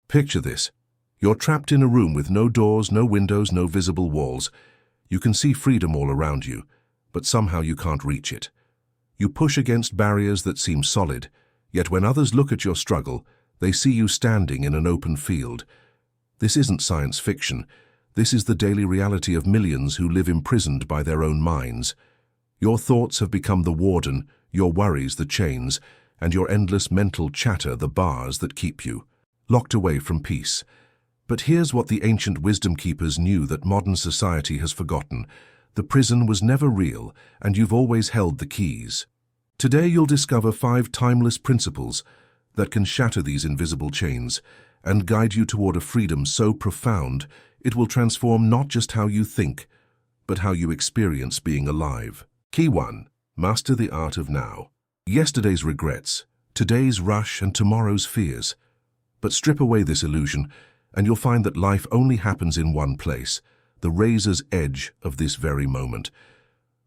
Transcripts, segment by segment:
Picture this. You're trapped in a room with no doors, no windows, no visible walls. You can see freedom all around you, but somehow you can't reach it. You push against barriers that seem solid, yet when others look at your struggle, they see you standing in an open field. This isn't science fiction. This is the daily reality of millions who live imprisoned by their own minds. Your thoughts have become the warden, your worries the chains, and your endless mental chatter the bars that keep you locked away from peace. But here's what the ancient wisdom keepers knew that modern society has forgotten. The prison was never real, and you've always held the keys. Today you'll discover 5 timeless principles that can shatter these invisible chains and guide you toward a freedom so profound it will transform not just how you think, but how you experience being alive. Key 1. Master the art of now. Yesterday's regrets, today's rush, and tomorrow's fears. But strip away this illusion, and you'll find that life only happens in one place, the razor's edge of this very moment.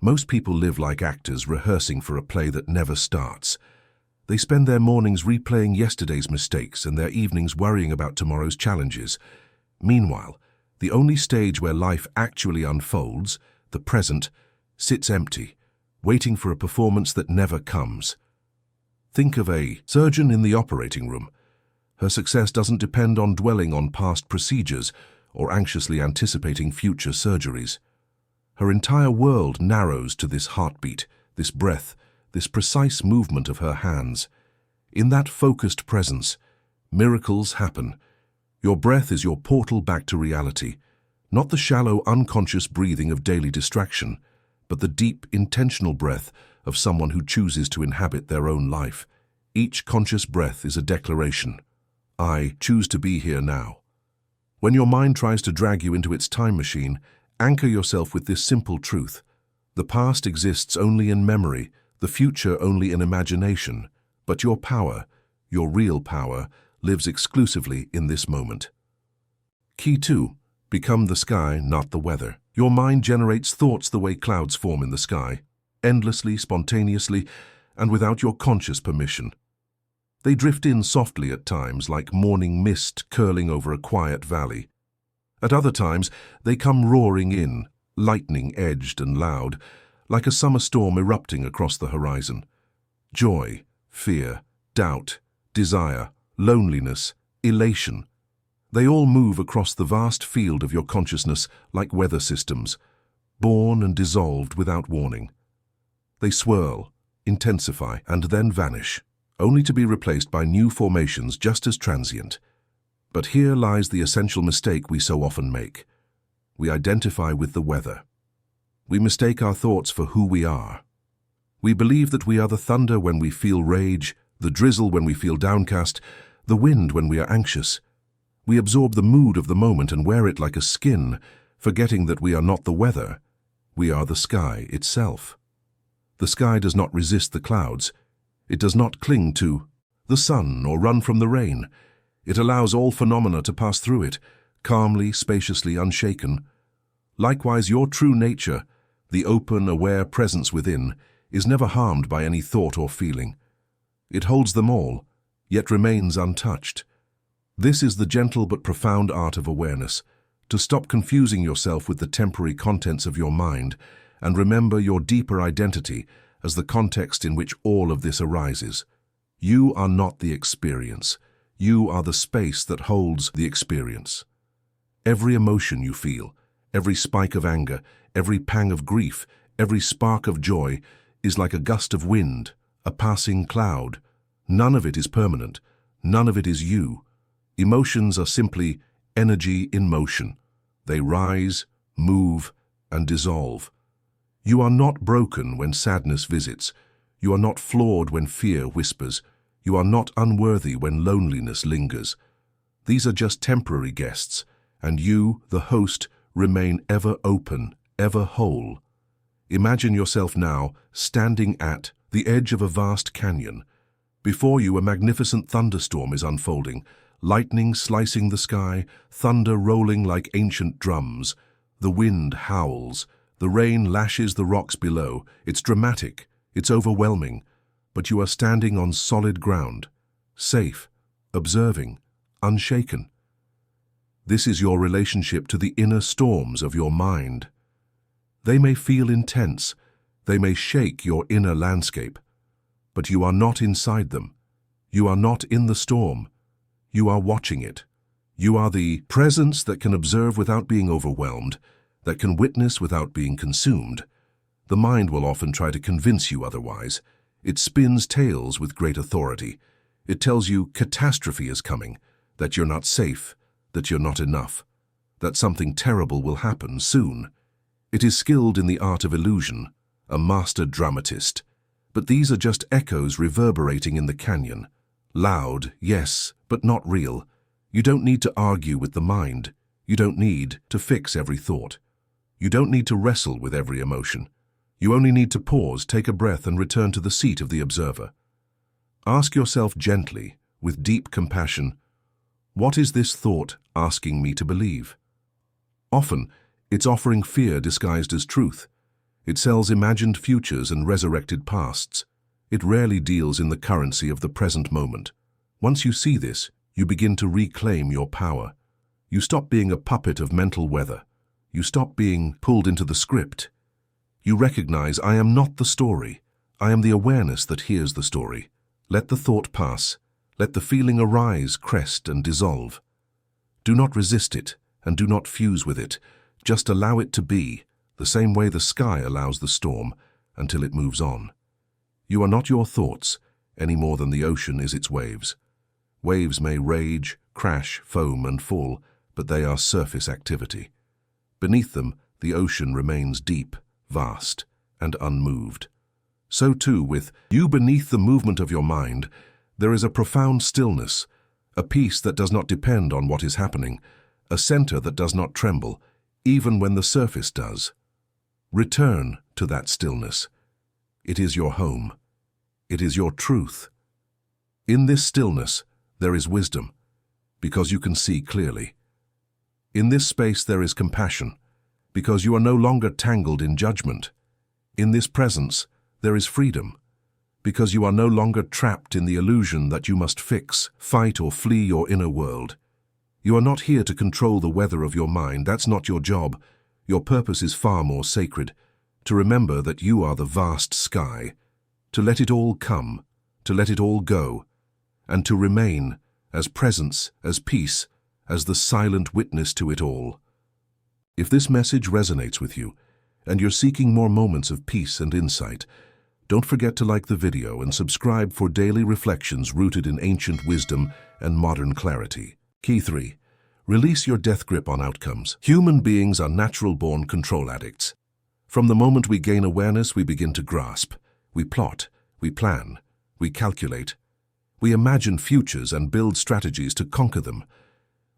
Most people live like actors rehearsing for a play that never starts. They spend their mornings replaying yesterday's mistakes and their evenings worrying about tomorrow's challenges. Meanwhile, the only stage where life actually unfolds, the present, sits empty, waiting for a performance that never comes. Think of a surgeon in the operating room. Her success doesn't depend on dwelling on past procedures or anxiously anticipating future surgeries. Her entire world narrows to this heartbeat, this breath, this precise movement of her hands. In that focused presence, miracles happen. Your breath is your portal back to reality, not the shallow, unconscious breathing of daily distraction, but the deep, intentional breath of someone who chooses to inhabit their own life. Each conscious breath is a declaration. I choose to be here now. When your mind tries to drag you into its time machine, anchor yourself with this simple truth. The past exists only in memory, the future only in imagination, but your power, your real power, lives exclusively in this moment. Key 2. Become the sky, not the weather. Your mind generates thoughts the way clouds form in the sky, endlessly, spontaneously, and without your conscious permission. They drift in softly at times, like morning mist curling over a quiet valley. At other times, they come roaring in, lightning-edged and loud, like a summer storm erupting across the horizon. Joy, fear, doubt, desire, loneliness, elation. They all move across the vast field of your consciousness like weather systems, born and dissolved without warning. They swirl, intensify, and then vanish, only to be replaced by new formations just as transient. But here lies the essential mistake we so often make. We identify with the weather. We mistake our thoughts for who we are. We believe that we are the thunder when we feel rage, the drizzle when we feel downcast, the wind when we are anxious. We absorb the mood of the moment and wear it like a skin, forgetting that we are not the weather. We are the sky itself. The sky does not resist the clouds. It does not cling to the sun or run from the rain. It allows all phenomena to pass through it, calmly, spaciously, unshaken. Likewise, your true nature, the open, aware presence within, is never harmed by any thought or feeling. It holds them all, yet remains untouched. This is the gentle but profound art of awareness, to stop confusing yourself with the temporary contents of your mind and remember your deeper identity as the context in which all of this arises. You are not the experience. You are the space that holds the experience. Every emotion you feel, every spike of anger, every pang of grief, every spark of joy is like a gust of wind, a passing cloud. None of it is permanent. None of it is you. Emotions are simply energy in motion. They rise, move, and dissolve. You are not broken when sadness visits. You are not flawed when fear whispers. You are not unworthy when loneliness lingers. These are just temporary guests, and you, the host, remain ever open, ever whole. Imagine yourself now standing at the edge of a vast canyon. Before you, a magnificent thunderstorm is unfolding, lightning slicing the sky, thunder rolling like ancient drums. The wind howls. The rain lashes the rocks below. It's dramatic. It's overwhelming. But you are standing on solid ground, safe, observing, unshaken. This is your relationship to the inner storms of your mind. They may feel intense, they may shake your inner landscape, but you are not inside them. You are not in the storm. You are watching it. You are the presence that can observe without being overwhelmed, that can witness without being consumed. The mind will often try to convince you otherwise. It spins tales with great authority. It tells you catastrophe is coming, that you're not safe, that you're not enough, that something terrible will happen soon. It is skilled in the art of illusion, a master dramatist. But these are just echoes reverberating in the canyon. Loud, yes, but not real. You don't need to argue with the mind. You don't need to fix every thought. You don't need to wrestle with every emotion. You only need to pause, take a breath, and return to the seat of the observer. Ask yourself gently, with deep compassion, what is this thought asking me to believe? Often, it's offering fear disguised as truth. It sells imagined futures and resurrected pasts. It rarely deals in the currency of the present moment. Once you see this, you begin to reclaim your power. You stop being a puppet of mental weather. You stop being pulled into the script. You recognize, I am not the story. I am the awareness that hears the story. Let the thought pass. Let the feeling arise, crest, and dissolve. Do not resist it, and do not fuse with it. Just allow it to be, the same way the sky allows the storm, until it moves on. You are not your thoughts, any more than the ocean is its waves. Waves may rage, crash, foam, and fall, but they are surface activity. Beneath them, the ocean remains deep, vast, and unmoved. So too, with you beneath the movement of your mind, there is a profound stillness, a peace that does not depend on what is happening, a center that does not tremble, even when the surface does. Return to that stillness. It is your home. It is your truth. In this stillness, there is wisdom, because you can see clearly. In this space, there is compassion, because you are no longer tangled in judgment. In this presence, there is freedom, because you are no longer trapped in the illusion that you must fix, fight, or flee your inner world. You are not here to control the weather of your mind. That's not your job. Your purpose is far more sacred, to remember that you are the vast sky, to let it all come, to let it all go, and to remain as presence, as peace, as the silent witness to it all. If this message resonates with you, and you're seeking more moments of peace and insight, don't forget to like the video and subscribe for daily reflections rooted in ancient wisdom and modern clarity. Key 3. Release your death grip on outcomes. Human beings are natural-born control addicts. From the moment we gain awareness, we begin to grasp. We plot, we plan, we calculate. We imagine futures and build strategies to conquer them.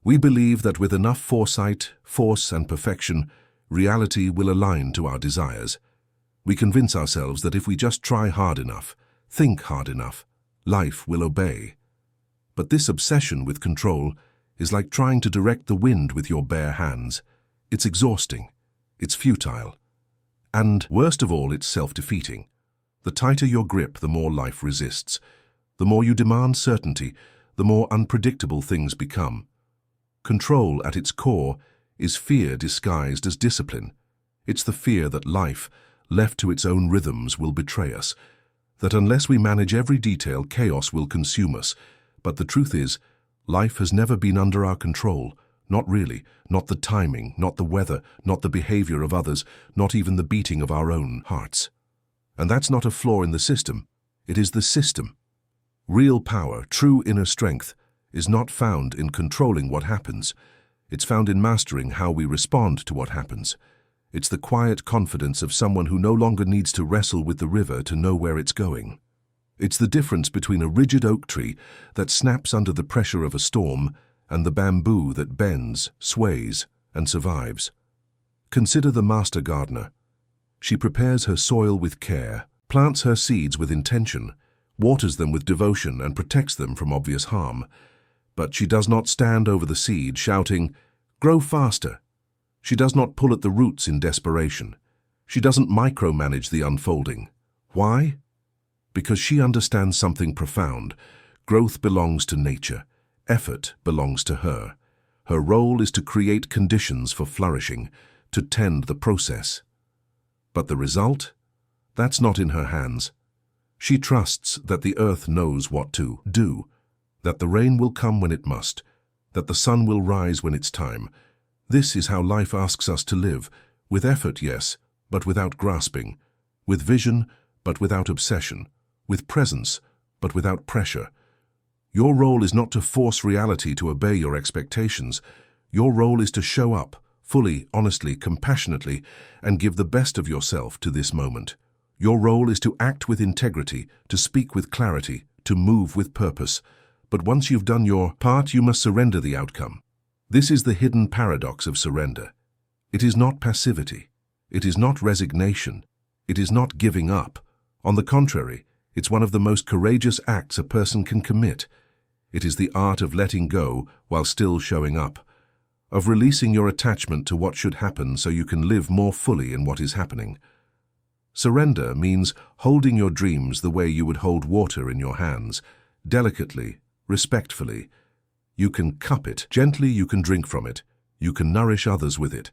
We believe that with enough foresight, force, and perfection, reality will align to our desires. We convince ourselves that if we just try hard enough, think hard enough, life will obey. But this obsession with control is like trying to direct the wind with your bare hands. It's exhausting. It's futile. And, worst of all, it's self-defeating. The tighter your grip, the more life resists. The more you demand certainty, the more unpredictable things become. Control, at its core, is fear disguised as discipline. It's the fear that life, left to its own rhythms, will betray us, that unless we manage every detail, chaos will consume us. But the truth is, life has never been under our control. Not really. Not the timing, not the weather, not the behavior of others, not even the beating of our own hearts. And that's not a flaw in the system. It is the system. Real power, true inner strength, is not found in controlling what happens. It's found in mastering how we respond to what happens. It's the quiet confidence of someone who no longer needs to wrestle with the river to know where it's going. It's the difference between a rigid oak tree that snaps under the pressure of a storm and the bamboo that bends, sways, and survives. Consider the master gardener. She prepares her soil with care, plants her seeds with intention, waters them with devotion, and protects them from obvious harm. But she does not stand over the seed shouting, "Grow faster." She does not pull at the roots in desperation. She doesn't micromanage the unfolding. Why? Because she understands something profound. Growth belongs to nature. Effort belongs to her. Her role is to create conditions for flourishing, to tend the process. But the result? That's not in her hands. She trusts that the earth knows what to do, that the rain will come when it must, that the sun will rise when it's time. This is how life asks us to live, with effort, yes, but without grasping, with vision, but without obsession, with presence, but without pressure. Your role is not to force reality to obey your expectations. Your role is to show up, fully, honestly, compassionately, and give the best of yourself to this moment. Your role is to act with integrity, to speak with clarity, to move with purpose. But once you've done your part, you must surrender the outcome. This is the hidden paradox of surrender. It is not passivity. It is not resignation. It is not giving up. On the contrary, it's one of the most courageous acts a person can commit. It is the art of letting go while still showing up, of releasing your attachment to what should happen so you can live more fully in what is happening. Surrender means holding your dreams the way you would hold water in your hands, delicately, respectfully. You can cup it, gently you can drink from it, you can nourish others with it.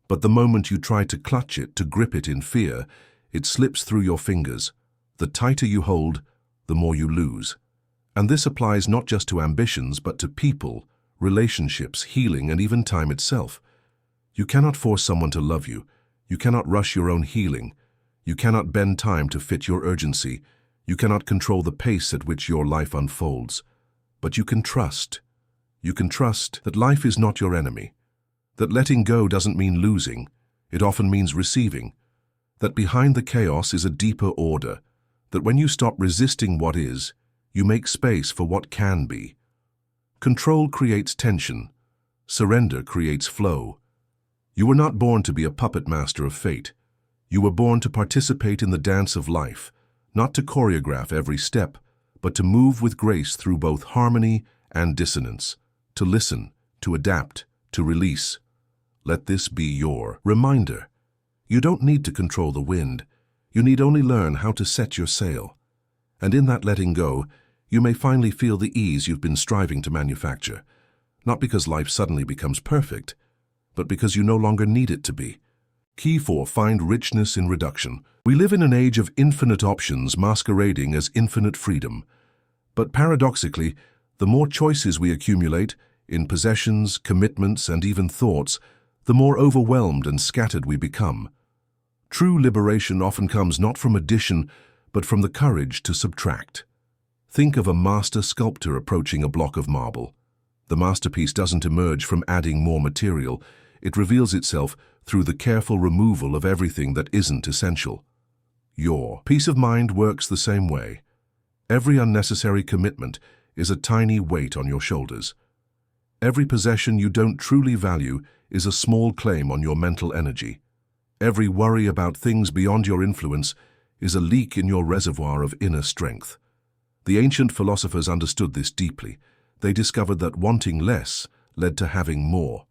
But the moment you try to clutch it, to grip it in fear, it slips through your fingers. The tighter you hold, the more you lose. And this applies not just to ambitions, but to people, relationships, healing, and even time itself. You cannot force someone to love you. You cannot rush your own healing. You cannot bend time to fit your urgency. You cannot control the pace at which your life unfolds. But you can trust. You can trust that life is not your enemy. That letting go doesn't mean losing. It often means receiving. That behind the chaos is a deeper order. That when you stop resisting what is, you make space for what can be. Control creates tension. Surrender creates flow. You were not born to be a puppet master of fate. You were born to participate in the dance of life, not to choreograph every step, but to move with grace through both harmony and dissonance, to listen, to adapt, to release. Let this be your reminder. You don't need to control the wind. You need only learn how to set your sail. And in that letting go, you may finally feel the ease you've been striving to manufacture, not because life suddenly becomes perfect, but because you no longer need it to be. Key 4. Find richness in reduction. We live in an age of infinite options masquerading as infinite freedom. But paradoxically, the more choices we accumulate, in possessions, commitments, and even thoughts, the more overwhelmed and scattered we become. True liberation often comes not from addition, but from the courage to subtract. Think of a master sculptor approaching a block of marble. The masterpiece doesn't emerge from adding more material. It reveals itself through the careful removal of everything that isn't essential. Your peace of mind works the same way. Every unnecessary commitment is a tiny weight on your shoulders. Every possession you don't truly value is a small claim on your mental energy. Every worry about things beyond your influence is a leak in your reservoir of inner strength. The ancient philosophers understood this deeply. They discovered that wanting less led to having more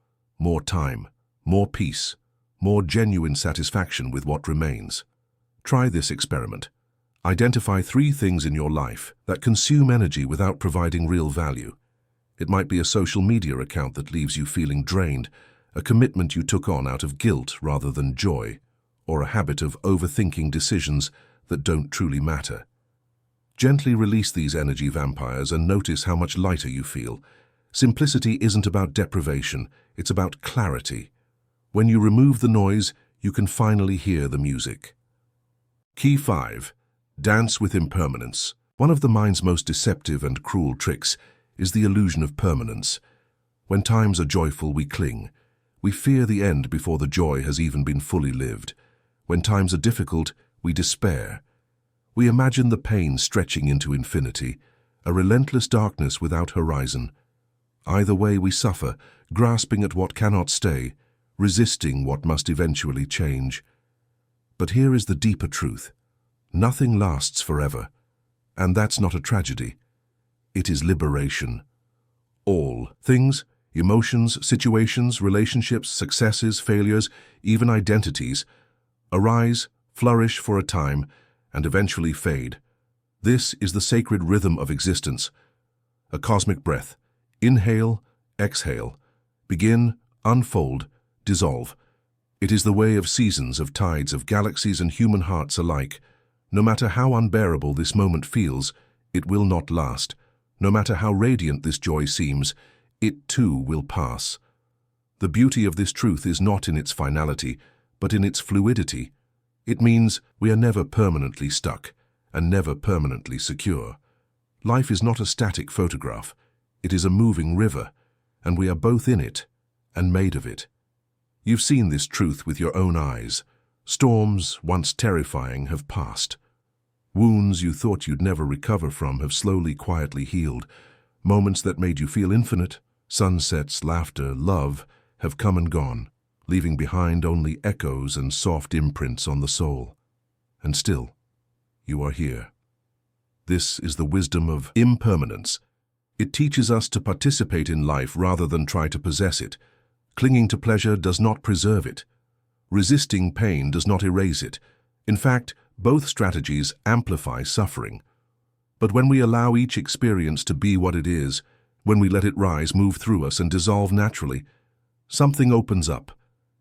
time, more peace, more genuine satisfaction with what remains. Try this experiment. Identify 3 things in your life that consume energy without providing real value. It might be a social media account that leaves you feeling drained, a commitment you took on out of guilt rather than joy, or a habit of overthinking decisions that don't truly matter. Gently release these energy vampires and notice how much lighter you feel. Simplicity isn't about deprivation, it's about clarity. When you remove the noise, you can finally hear the music. Key 5. Dance with impermanence. One of the mind's most deceptive and cruel tricks is the illusion of permanence. When times are joyful, we cling. We fear the end before the joy has even been fully lived. When times are difficult, we despair. We imagine the pain stretching into infinity, a relentless darkness without horizon. Either way we suffer, grasping at what cannot stay, resisting what must eventually change. But here is the deeper truth. Nothing lasts forever, and that's not a tragedy. It is liberation. All things, emotions, situations, relationships, successes, failures, even identities, arise, flourish for a time, and eventually fade. This is the sacred rhythm of existence, a cosmic breath, Inhale, exhale. Begin, unfold, dissolve. It is the way of seasons, of tides, of galaxies and human hearts alike. No matter how unbearable this moment feels, it will not last. No matter how radiant this joy seems, it too will pass. The beauty of this truth is not in its finality, but in its fluidity. It means we are never permanently stuck and never permanently secure. Life is not a static photograph. It is a moving river, and we are both in it and made of it. You've seen this truth with your own eyes. Storms, once terrifying, have passed. Wounds you thought you'd never recover from have slowly, quietly healed. Moments that made you feel infinite, sunsets, laughter, love, have come and gone, leaving behind only echoes and soft imprints on the soul. And still, you are here. This is the wisdom of impermanence. It teaches us to participate in life rather than try to possess it. Clinging to pleasure does not preserve it. Resisting pain does not erase it. In fact, both strategies amplify suffering. But when we allow each experience to be what it is, when we let it rise, move through us, and dissolve naturally, something opens up,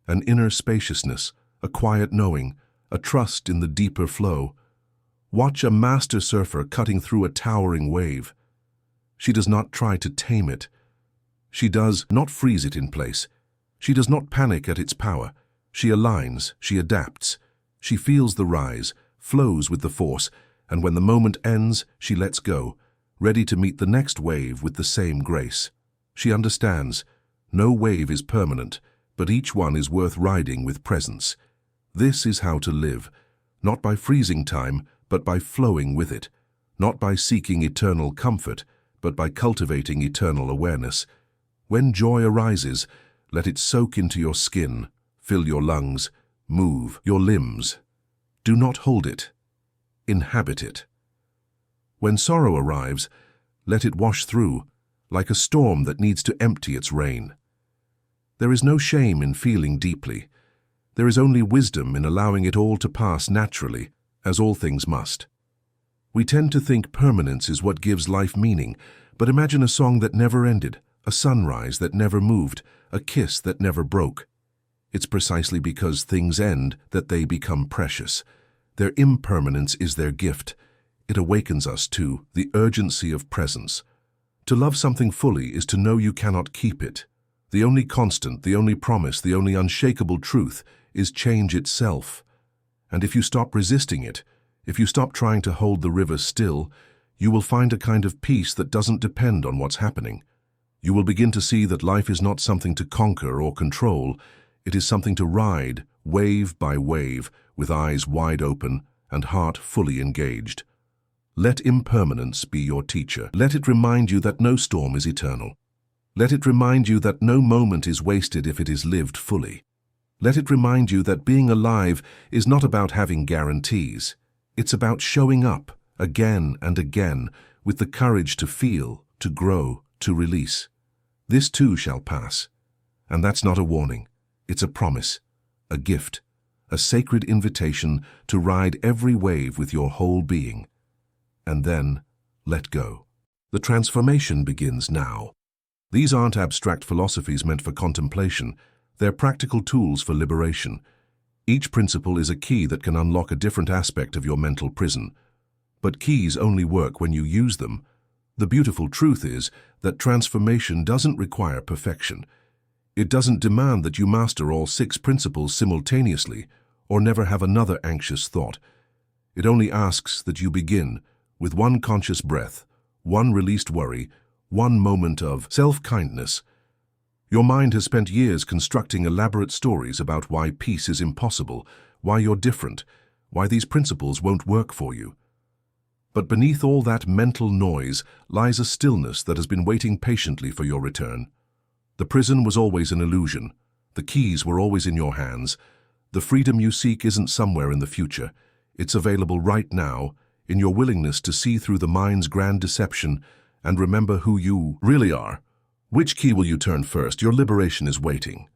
an inner spaciousness, a quiet knowing, a trust in the deeper flow. Watch a master surfer cutting through a towering wave. She does not try to tame it. She does not freeze it in place. She does not panic at its power. She aligns, she adapts. She feels the rise, flows with the force, and when the moment ends, she lets go, ready to meet the next wave with the same grace. She understands. No wave is permanent, but each one is worth riding with presence. This is how to live, not by freezing time, but by flowing with it, not by seeking eternal comfort, but by cultivating eternal awareness. When joy arises, let it soak into your skin, fill your lungs, move your limbs. Do not hold it. Inhabit it. When sorrow arrives, let it wash through, like a storm that needs to empty its rain. There is no shame in feeling deeply. There is only wisdom in allowing it all to pass naturally, as all things must. We tend to think permanence is what gives life meaning, but imagine a song that never ended, a sunrise that never moved, a kiss that never broke. It's precisely because things end that they become precious. Their impermanence is their gift. It awakens us to the urgency of presence. To love something fully is to know you cannot keep it. The only constant, the only promise, the only unshakable truth is change itself. And if you stop resisting it, if you stop trying to hold the river still, you will find a kind of peace that doesn't depend on what's happening. You will begin to see that life is not something to conquer or control. It is something to ride, wave by wave, with eyes wide open and heart fully engaged. Let impermanence be your teacher. Let it remind you that no storm is eternal. Let it remind you that no moment is wasted if it is lived fully. Let it remind you that being alive is not about having guarantees. It's about showing up again and again with the courage to feel, to grow, to release. This too shall pass. And that's not a warning. It's a promise, a gift, a sacred invitation to ride every wave with your whole being. And then, let go. The transformation begins now. These aren't abstract philosophies meant for contemplation. They're practical tools for liberation. Each principle is a key that can unlock a different aspect of your mental prison. But keys only work when you use them. The beautiful truth is that transformation doesn't require perfection. It doesn't demand that you master all 6 principles simultaneously or never have another anxious thought. It only asks that you begin with one conscious breath, one released worry, one moment of self-kindness. Your mind has spent years constructing elaborate stories about why peace is impossible, why you're different, why these principles won't work for you. But beneath all that mental noise lies a stillness that has been waiting patiently for your return. The prison was always an illusion. The keys were always in your hands. The freedom you seek isn't somewhere in the future. It's available right now, in your willingness to see through the mind's grand deception and remember who you really are. Which key will you turn first? Your liberation is waiting.